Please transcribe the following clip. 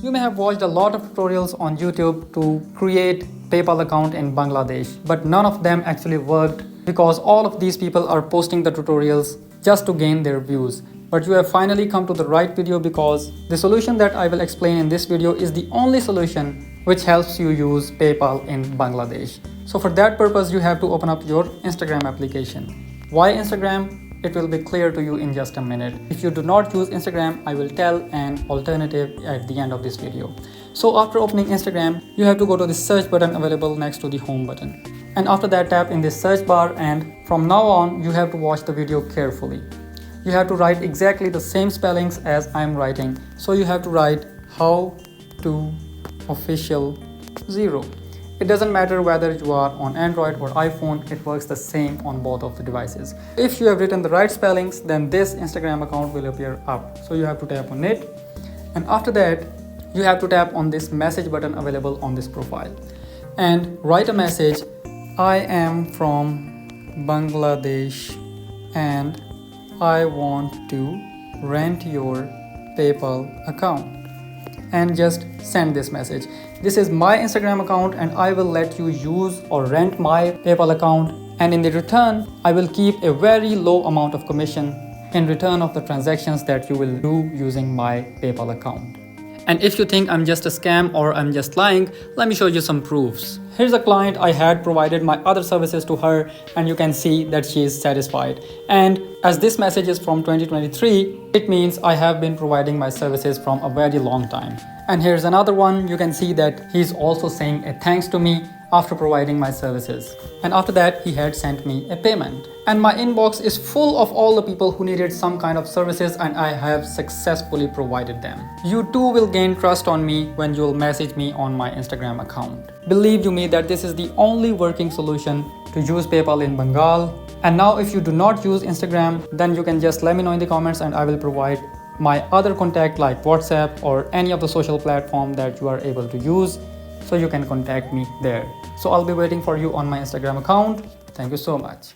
You may have watched a lot of tutorials on YouTube to create PayPal account in Bangladesh, but none of them actually worked because all of these people are posting the tutorials just to gain their views. But you have finally come to the right video because the solution that I will explain in this video is the only solution which helps you use PayPal in Bangladesh. So for that purpose, you have to open up your Instagram application. Why Instagram? It will be clear to you in just a minute. If you do not use Instagram, I will tell an alternative at the end of this video. So after opening Instagram, you have to go to the search button available next to the home button. And after that, tap in the search bar, and from now on, you have to watch the video carefully. You have to write exactly the same spellings as I'm writing. So you have to write how to official 0. It doesn't matter whether you are on Android or iPhone, it works the same on both of the devices. If you have written the right spellings, then this Instagram account will appear up. So you have to tap on it. And after that, you have to tap on this message button available on this profile. And write a message, I am from Bangladesh and I want to rent your PayPal account. And just send this message. This is my Instagram account and I will let you use or rent my PayPal account, and in the return I will keep a very low amount of commission in return of the transactions that you will do using my PayPal account. And if you think I'm just a scam or I'm just lying, let me show you some proofs. Here's a client I had provided my other services to her, and you can see that she is satisfied. And as this message is from 2023, it means I have been providing my services from a very long time. And here's another one. You can see that he's also saying a thanks to me after providing my services. And after that, he had sent me a payment. And my inbox is full of all the people who needed some kind of services, and I have successfully provided them. You too will gain trust on me when you'll message me on my Instagram account. Believe you me that this is the only working solution to use PayPal in Bengal. And now if you do not use Instagram, then you can just let me know in the comments and I will provide my other contact like WhatsApp or any of the social platform that you are able to use, so you can contact me there. So I'll be waiting for you on my Instagram account. Thank you so much.